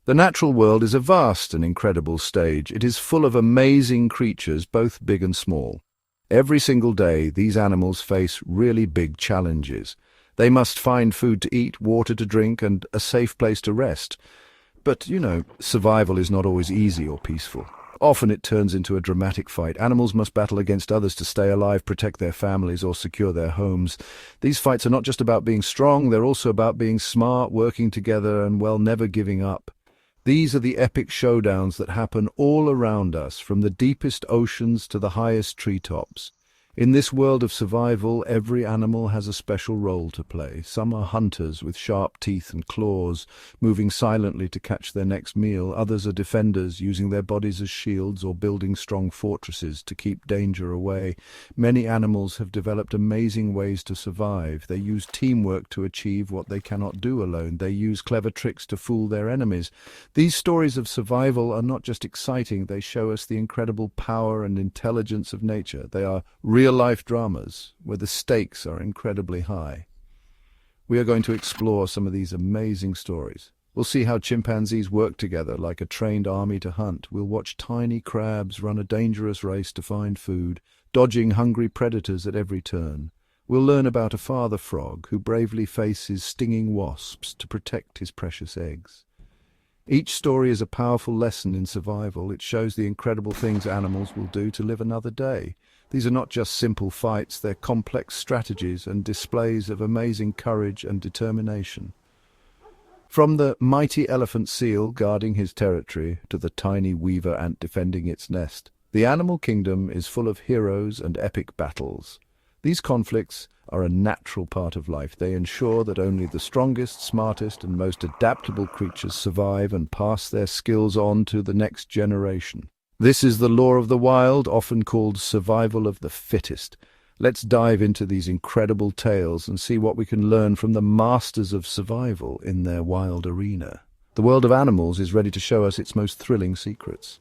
The natural world is a vast and incredible stage. It is full of amazing creatures, both big and small. Every single day, these animals face really big challenges. They must find food to eat, water to drink, and a safe place to rest. But, survival is not always easy or peaceful. Often it turns into a dramatic fight. Animals must battle against others to stay alive, protect their families, or secure their homes. These fights are not just about being strong, they're also about being smart, working together, and, never giving up. These are the epic showdowns that happen all around us, from the deepest oceans to the highest treetops. In this world of survival, every animal has a special role to play. Some are hunters with sharp teeth and claws, moving silently to catch their next meal. Others are defenders, using their bodies as shields or building strong fortresses to keep danger away. Many animals have developed amazing ways to survive. They use teamwork to achieve what they cannot do alone. They use clever tricks to fool their enemies. These stories of survival are not just exciting, they show us the incredible power and intelligence of nature. They are real-life dramas where the stakes are incredibly high. We are going to explore some of these amazing stories. We'll see how chimpanzees work together like a trained army to hunt. We'll watch tiny crabs run a dangerous race to find food, dodging hungry predators at every turn. We'll learn about a father frog who bravely faces stinging wasps to protect his precious eggs. Each story is a powerful lesson in survival. It shows the incredible things animals will do to live another day. These are not just simple fights, they're complex strategies and displays of amazing courage and determination. From the mighty elephant seal guarding his territory to the tiny weaver ant defending its nest, the animal kingdom is full of heroes and epic battles. These conflicts are a natural part of life. They ensure that only the strongest, smartest, and most adaptable creatures survive and pass their skills on to the next generation. This is the law of the wild, often called survival of the fittest. Let's dive into these incredible tales and see what we can learn from the masters of survival in their wild arena. The world of animals is ready to show us its most thrilling secrets.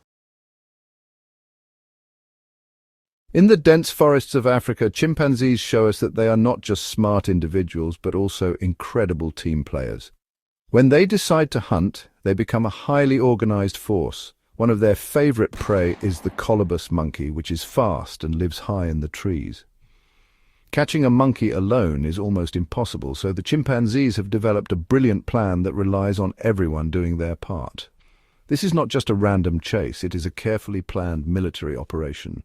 In the dense forests of Africa, chimpanzees show us that they are not just smart individuals, but also incredible team players. When they decide to hunt, they become a highly organized force. One of their favorite prey is the colobus monkey, which is fast and lives high in the trees. Catching a monkey alone is almost impossible, so the chimpanzees have developed a brilliant plan that relies on everyone doing their part. This is not just a random chase, it is a carefully planned military operation.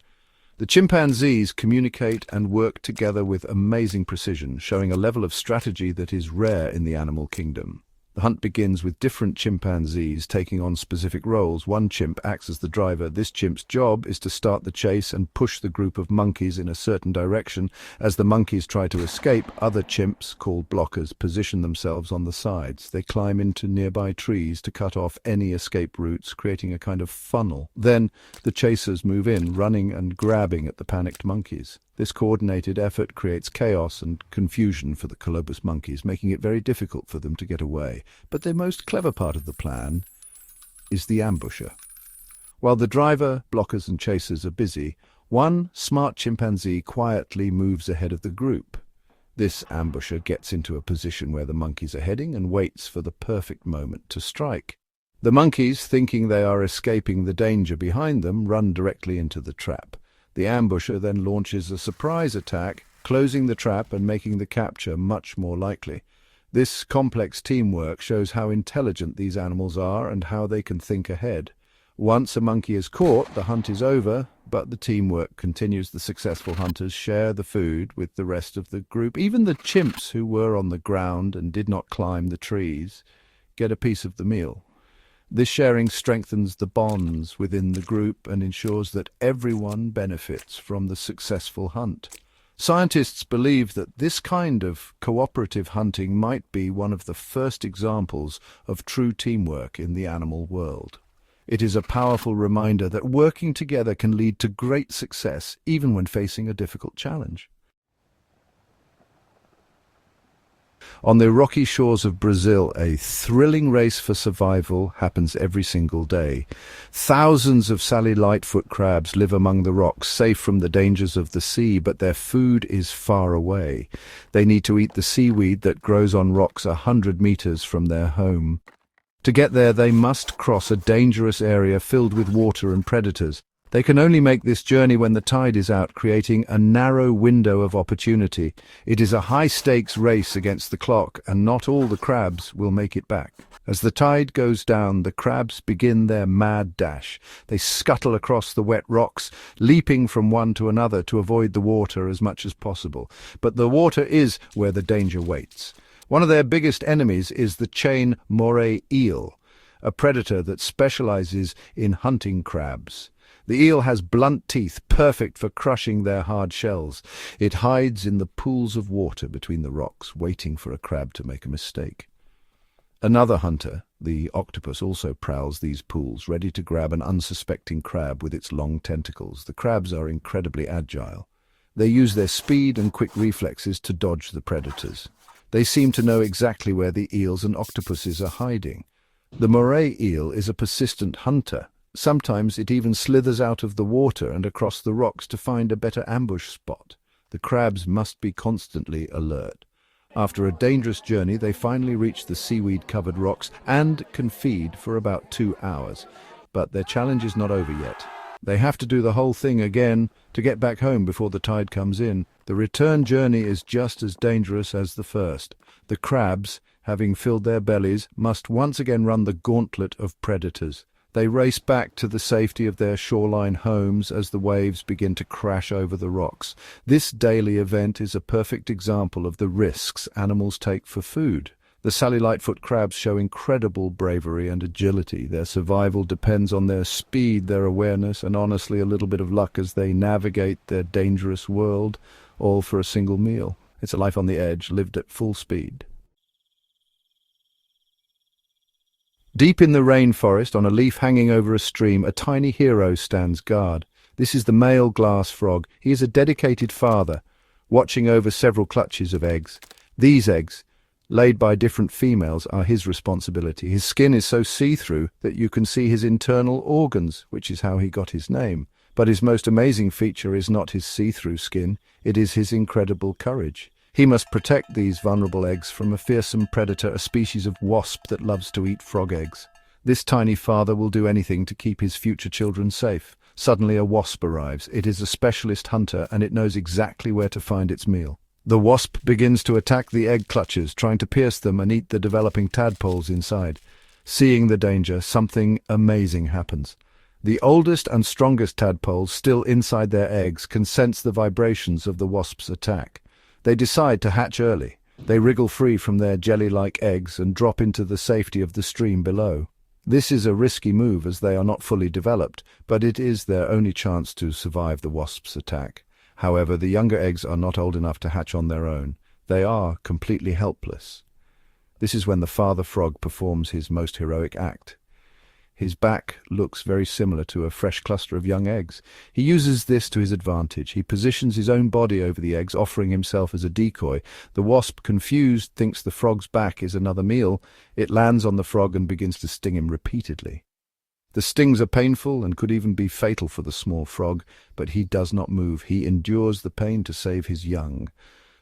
The chimpanzees communicate and work together with amazing precision, showing a level of strategy that is rare in the animal kingdom. The hunt begins with different chimpanzees taking on specific roles. One chimp acts as the driver. This chimp's job is to start the chase and push the group of monkeys in a certain direction. As the monkeys try to escape, other chimps, called blockers, position themselves on the sides. They climb into nearby trees to cut off any escape routes, creating a kind of funnel. Then the chasers move in, running and grabbing at the panicked monkeys. This coordinated effort creates chaos and confusion for the colobus monkeys, making it very difficult for them to get away. But the most clever part of the plan is the ambusher. While the driver, blockers and chasers are busy, one smart chimpanzee quietly moves ahead of the group. This ambusher gets into a position where the monkeys are heading and waits for the perfect moment to strike. The monkeys, thinking they are escaping the danger behind them, run directly into the trap. The ambusher then launches a surprise attack, closing the trap and making the capture much more likely. This complex teamwork shows how intelligent these animals are and how they can think ahead. Once a monkey is caught, the hunt is over, but the teamwork continues. The successful hunters share the food with the rest of the group. Even the chimps who were on the ground and did not climb the trees get a piece of the meal. This sharing strengthens the bonds within the group and ensures that everyone benefits from the successful hunt. Scientists believe that this kind of cooperative hunting might be one of the first examples of true teamwork in the animal world. It is a powerful reminder that working together can lead to great success, even when facing a difficult challenge. On the rocky shores of Brazil, a thrilling race for survival happens every single day. Thousands of Sally Lightfoot crabs live among the rocks, safe from the dangers of the sea, but their food is far away. They need to eat the seaweed that grows on rocks 100 meters from their home. To get there, they must cross a dangerous area filled with water and predators. They can only make this journey when the tide is out, creating a narrow window of opportunity. It is a high-stakes race against the clock, and not all the crabs will make it back. As the tide goes down, the crabs begin their mad dash. They scuttle across the wet rocks, leaping from one to another to avoid the water as much as possible. But the water is where the danger waits. One of their biggest enemies is the chain moray eel, a predator that specializes in hunting crabs. The eel has blunt teeth, perfect for crushing their hard shells. It hides in the pools of water between the rocks, waiting for a crab to make a mistake. Another hunter, the octopus, also prowls these pools, ready to grab an unsuspecting crab with its long tentacles. The crabs are incredibly agile. They use their speed and quick reflexes to dodge the predators. They seem to know exactly where the eels and octopuses are hiding. The moray eel is a persistent hunter. Sometimes it even slithers out of the water and across the rocks to find a better ambush spot. The crabs must be constantly alert. After a dangerous journey, they finally reach the seaweed-covered rocks and can feed for about 2 hours. But their challenge is not over yet. They have to do the whole thing again to get back home before the tide comes in. The return journey is just as dangerous as the first. The crabs, having filled their bellies, must once again run the gauntlet of predators. They race back to the safety of their shoreline homes as the waves begin to crash over the rocks. This daily event is a perfect example of the risks animals take for food. The Sally Lightfoot crabs show incredible bravery and agility. Their survival depends on their speed, their awareness, and honestly a little bit of luck as they navigate their dangerous world, all for a single meal. It's a life on the edge, lived at full speed. Deep in the rainforest, on a leaf hanging over a stream, a tiny hero stands guard. This is the male glass frog. He is a dedicated father, watching over several clutches of eggs. These eggs, laid by different females, are his responsibility. His skin is so see-through that you can see his internal organs, which is how he got his name. But his most amazing feature is not his see-through skin, it is his incredible courage. He must protect these vulnerable eggs from a fearsome predator, a species of wasp that loves to eat frog eggs. This tiny father will do anything to keep his future children safe. Suddenly a wasp arrives. It is a specialist hunter, and it knows exactly where to find its meal. The wasp begins to attack the egg clutches, trying to pierce them and eat the developing tadpoles inside. Seeing the danger, something amazing happens. The oldest and strongest tadpoles, still inside their eggs, can sense the vibrations of the wasp's attack. They decide to hatch early. They wriggle free from their jelly-like eggs and drop into the safety of the stream below. This is a risky move as they are not fully developed, but it is their only chance to survive the wasp's attack. However, the younger eggs are not old enough to hatch on their own. They are completely helpless. This is when the father frog performs his most heroic act. His back looks very similar to a fresh cluster of young eggs. He uses this to his advantage. He positions his own body over the eggs, offering himself as a decoy. The wasp, confused, thinks the frog's back is another meal. It lands on the frog and begins to sting him repeatedly. The stings are painful and could even be fatal for the small frog, but he does not move. He endures the pain to save his young.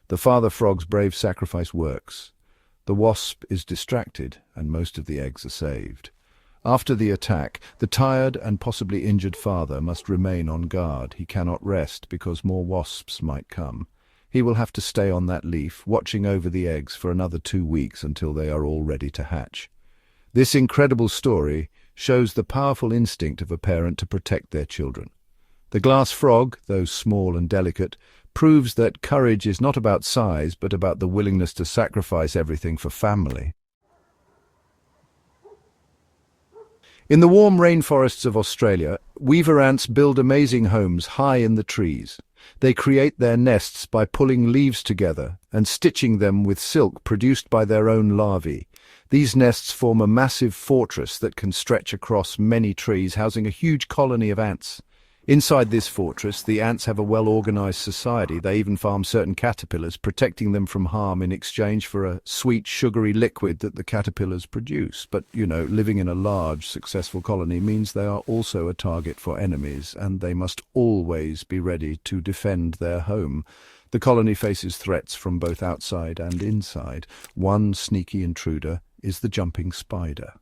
The father frog's brave sacrifice works. The wasp is distracted, and most of the eggs are saved. After the attack, the tired and possibly injured father must remain on guard. He cannot rest because more wasps might come. He will have to stay on that leaf, watching over the eggs for another 2 weeks until they are all ready to hatch. This incredible story shows the powerful instinct of a parent to protect their children. The glass frog, though small and delicate, proves that courage is not about size but about the willingness to sacrifice everything for family. In the warm rainforests of Australia, weaver ants build amazing homes high in the trees. They create their nests by pulling leaves together and stitching them with silk produced by their own larvae. These nests form a massive fortress that can stretch across many trees, housing a huge colony of ants. Inside this fortress, the ants have a well-organized society. They even farm certain caterpillars, protecting them from harm in exchange for a sweet, sugary liquid that the caterpillars produce. But, living in a large, successful colony means they are also a target for enemies, and they must always be ready to defend their home. The colony faces threats from both outside and inside. One sneaky intruder is the jumping spider.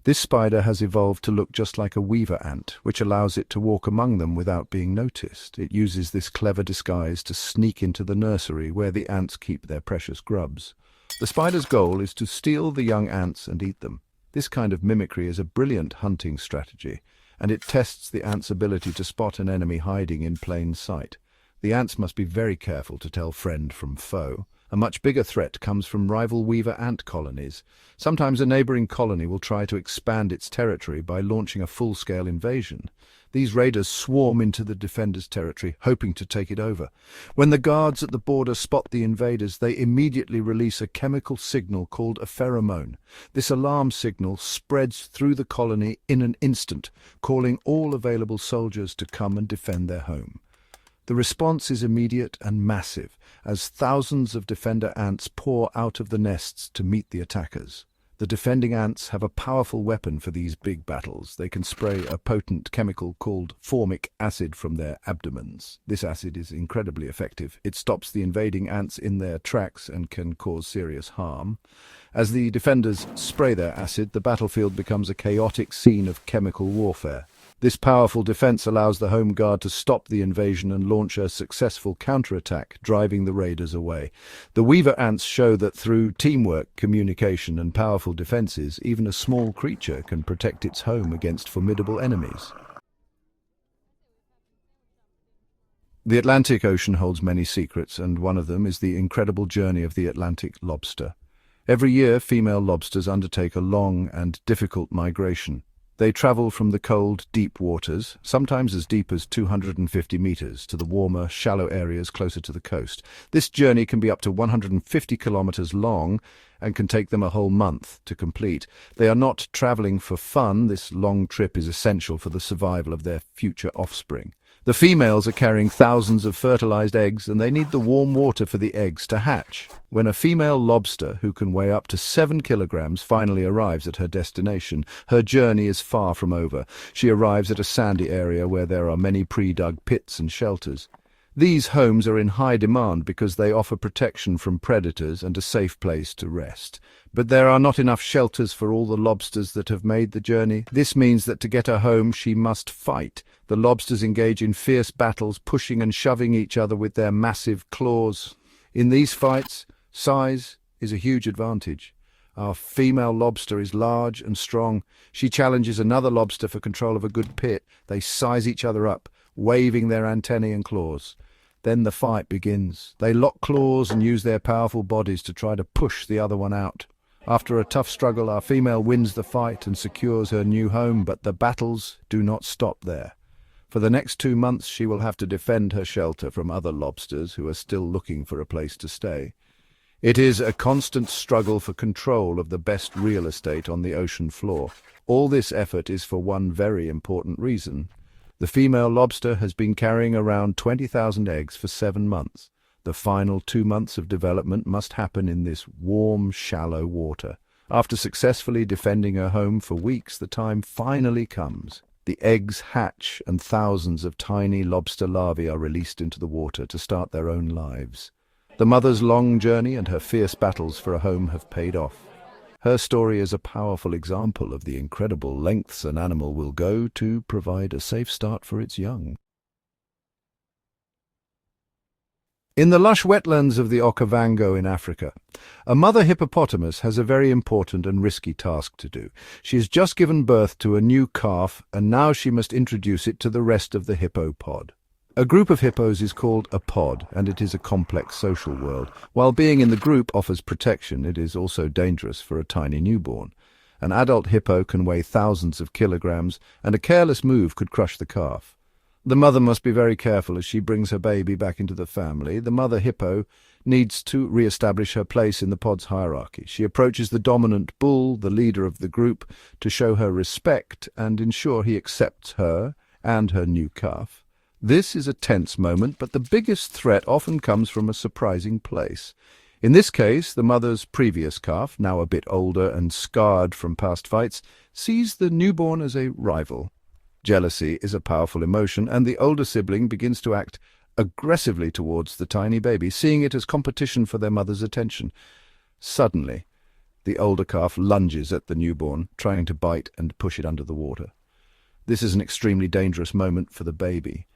This spider has evolved to look just like a weaver ant, which allows it to walk among them without being noticed. It uses this clever disguise to sneak into the nursery where the ants keep their precious grubs. The spider's goal is to steal the young ants and eat them. This kind of mimicry is a brilliant hunting strategy, and it tests the ant's ability to spot an enemy hiding in plain sight. The ants must be very careful to tell friend from foe. A much bigger threat comes from rival weaver ant colonies. Sometimes a neighboring colony will try to expand its territory by launching a full-scale invasion. These raiders swarm into the defenders' territory, hoping to take it over. When the guards at the border spot the invaders, they immediately release a chemical signal called a pheromone. This alarm signal spreads through the colony in an instant, calling all available soldiers to come and defend their home. The response is immediate and massive, as thousands of defender ants pour out of the nests to meet the attackers. The defending ants have a powerful weapon for these big battles. They can spray a potent chemical called formic acid from their abdomens. This acid is incredibly effective. It stops the invading ants in their tracks and can cause serious harm. As the defenders spray their acid, the battlefield becomes a chaotic scene of chemical warfare. This powerful defense allows the home guard to stop the invasion and launch a successful counterattack, driving the raiders away. The weaver ants show that through teamwork, communication, and powerful defenses, even a small creature can protect its home against formidable enemies. The Atlantic Ocean holds many secrets, and one of them is the incredible journey of the Atlantic lobster. Every year, female lobsters undertake a long and difficult migration. They travel from the cold, deep waters, sometimes as deep as 250 meters, to the warmer, shallow areas closer to the coast. This journey can be up to 150 kilometers long and can take them a whole month to complete. They are not traveling for fun. This long trip is essential for the survival of their future offspring. The females are carrying thousands of fertilized eggs, and they need the warm water for the eggs to hatch. When a female lobster, who can weigh up to 7 kilograms, finally arrives at her destination, her journey is far from over. She arrives at a sandy area where there are many pre-dug pits and shelters. These homes are in high demand because they offer protection from predators and a safe place to rest. But there are not enough shelters for all the lobsters that have made the journey. This means that to get her home, she must fight. The lobsters engage in fierce battles, pushing and shoving each other with their massive claws. In these fights, size is a huge advantage. Our female lobster is large and strong. She challenges another lobster for control of a good pit. They size each other up, waving their antennae and claws. Then the fight begins. They lock claws and use their powerful bodies to try to push the other one out. After a tough struggle, our female wins the fight and secures her new home, but the battles do not stop there. For the next 2 months, she will have to defend her shelter from other lobsters who are still looking for a place to stay. It is a constant struggle for control of the best real estate on the ocean floor. All this effort is for one very important reason. The female lobster has been carrying around 20,000 eggs for 7 months. The final 2 months of development must happen in this warm, shallow water. After successfully defending her home for weeks, the time finally comes. The eggs hatch and thousands of tiny lobster larvae are released into the water to start their own lives. The mother's long journey and her fierce battles for a home have paid off. Her story is a powerful example of the incredible lengths an animal will go to provide a safe start for its young. In the lush wetlands of the Okavango in Africa, a mother hippopotamus has a very important and risky task to do. She has just given birth to a new calf, and now she must introduce it to the rest of the hippo pod. A group of hippos is called a pod, and it is a complex social world. While being in the group offers protection, it is also dangerous for a tiny newborn. An adult hippo can weigh thousands of kilograms, and a careless move could crush the calf. The mother must be very careful as she brings her baby back into the family. The mother hippo needs to re-establish her place in the pod's hierarchy. She approaches the dominant bull, the leader of the group, to show her respect and ensure he accepts her and her new calf. This is a tense moment, but the biggest threat often comes from a surprising place. In this case, the mother's previous calf, now a bit older and scarred from past fights, sees the newborn as a rival. Jealousy is a powerful emotion, and the older sibling begins to act aggressively towards the tiny baby, seeing it as competition for their mother's attention. Suddenly, The older calf lunges at the newborn, trying to bite and push it under the water. This is an extremely dangerous moment for the baby.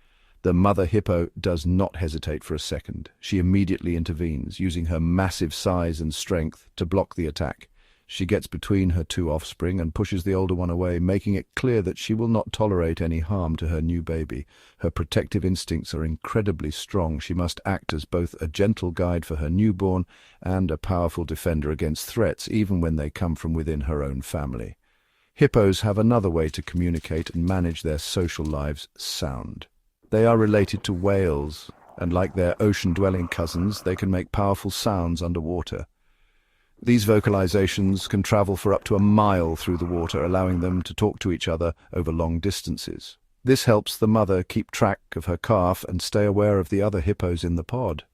The mother hippo does not hesitate for a second. She immediately intervenes, using her massive size and strength to block the attack. She gets between her two offspring and pushes the older one away, making it clear that she will not tolerate any harm to her new baby. Her protective instincts are incredibly strong. She must act as both a gentle guide for her newborn and a powerful defender against threats, even when they come from within her own family. Hippos have another way to communicate and manage their social lives: sound. They are related to whales, and like their ocean-dwelling cousins, they can make powerful sounds underwater. These vocalizations can travel for up to a mile through the water, allowing them to talk to each other over long distances. This helps the mother keep track of her calf and stay aware of the other hippos in the pod.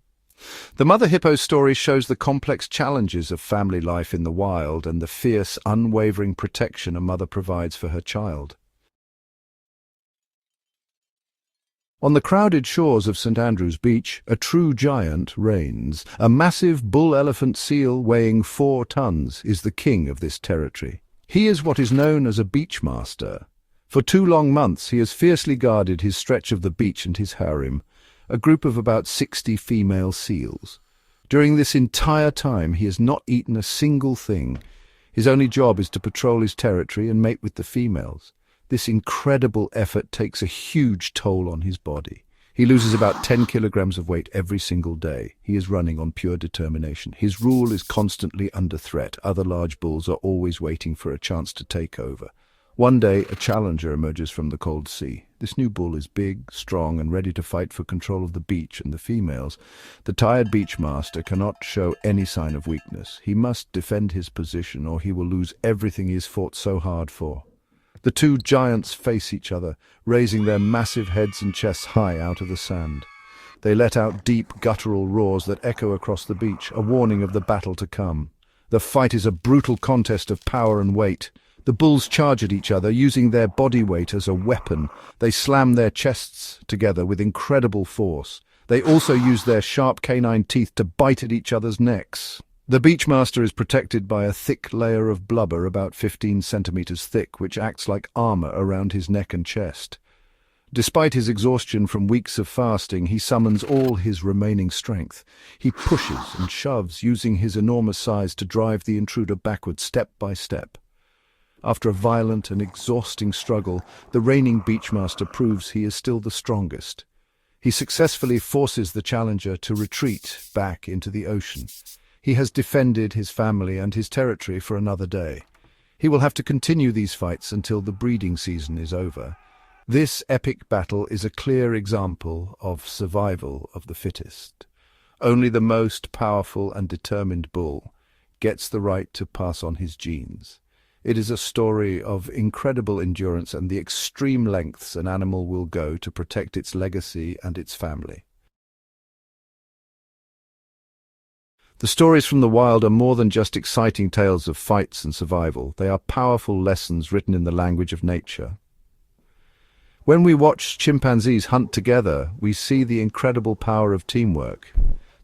The mother hippo's story shows the complex challenges of family life in the wild and the fierce, unwavering protection a mother provides for her child. On the crowded shores of St. Andrew's Beach, a true giant reigns. A massive bull-elephant seal weighing 4 tons is the king of this territory. He is what is known as a beach master. For 2 long months he has fiercely guarded his stretch of the beach and his harem, a group of about 60 female seals. During this entire time he has not eaten a single thing. His only job is to patrol his territory and mate with the females. This incredible effort takes a huge toll on his body. He loses about 10 kilograms of weight every single day. He is running on pure determination. His rule is constantly under threat. Other large bulls are always waiting for a chance to take over. One day, a challenger emerges from the cold sea. This new bull is big, strong, and ready to fight for control of the beach and the females. The tired beach master cannot show any sign of weakness. He must defend his position, or he will lose everything he has fought so hard for. The 2 giants face each other, raising their massive heads and chests high out of the sand. They let out deep, guttural roars that echo across the beach, a warning of the battle to come. The fight is a brutal contest of power and weight. The bulls charge at each other, using their body weight as a weapon. They slam their chests together with incredible force. They also use their sharp canine teeth to bite at each other's necks. The beachmaster is protected by a thick layer of blubber about 15 centimeters thick, which acts like armor around his neck and chest. Despite his exhaustion from weeks of fasting, he summons all his remaining strength. He pushes and shoves, using his enormous size to drive the intruder backward step by step. After a violent and exhausting struggle, the reigning beachmaster proves he is still the strongest. He successfully forces the challenger to retreat back into the ocean. He has defended his family and his territory for another day. He will have to continue these fights until the breeding season is over. This epic battle is a clear example of survival of the fittest. Only the most powerful and determined bull gets the right to pass on his genes. It is a story of incredible endurance and the extreme lengths an animal will go to protect its legacy and its family. The stories from the wild are more than just exciting tales of fights and survival. They are powerful lessons written in the language of nature. When we watch chimpanzees hunt together, we see the incredible power of teamwork.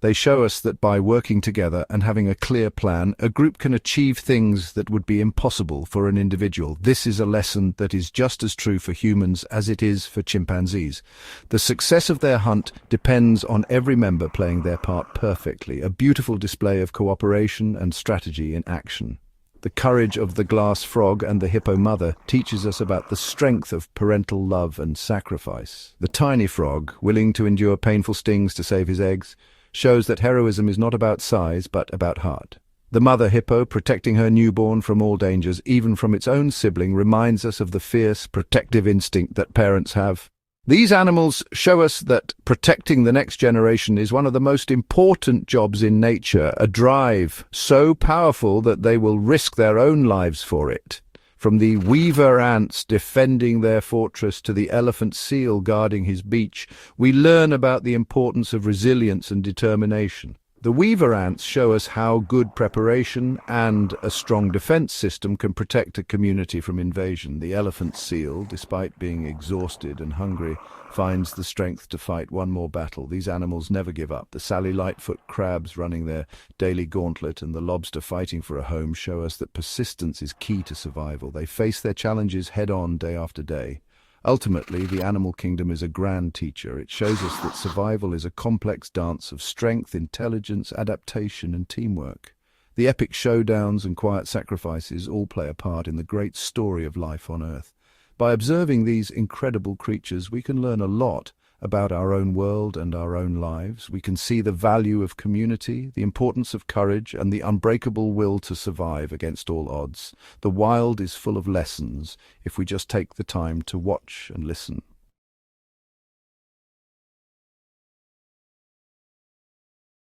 They show us that by working together and having a clear plan, a group can achieve things that would be impossible for an individual. This is a lesson that is just as true for humans as it is for chimpanzees. The success of their hunt depends on every member playing their part perfectly, a beautiful display of cooperation and strategy in action. The courage of the glass frog and the hippo mother teaches us about the strength of parental love and sacrifice. The tiny frog, willing to endure painful stings to save his eggs, shows that heroism is not about size, but about heart. The mother hippo, protecting her newborn from all dangers, even from its own sibling, reminds us of the fierce, protective instinct that parents have. These animals show us that protecting the next generation is one of the most important jobs in nature, a drive so powerful that they will risk their own lives for it. From the weaver ants defending their fortress to the elephant seal guarding his beach, we learn about the importance of resilience and determination. The weaver ants show us how good preparation and a strong defense system can protect a community from invasion. The elephant seal, despite being exhausted and hungry, finds the strength to fight one more battle. These animals never give up. The Sally Lightfoot crabs running their daily gauntlet and the lobster fighting for a home show us that persistence is key to survival. They face their challenges head-on day after day. Ultimately, the animal kingdom is a grand teacher. It shows us that survival is a complex dance of strength, intelligence, adaptation, and teamwork. The epic showdowns and quiet sacrifices all play a part in the great story of life on Earth. By observing these incredible creatures, we can learn a lot about our own world and our own lives. We can see the value of community, the importance of courage, and the unbreakable will to survive against all odds. The wild is full of lessons if we just take the time to watch and listen.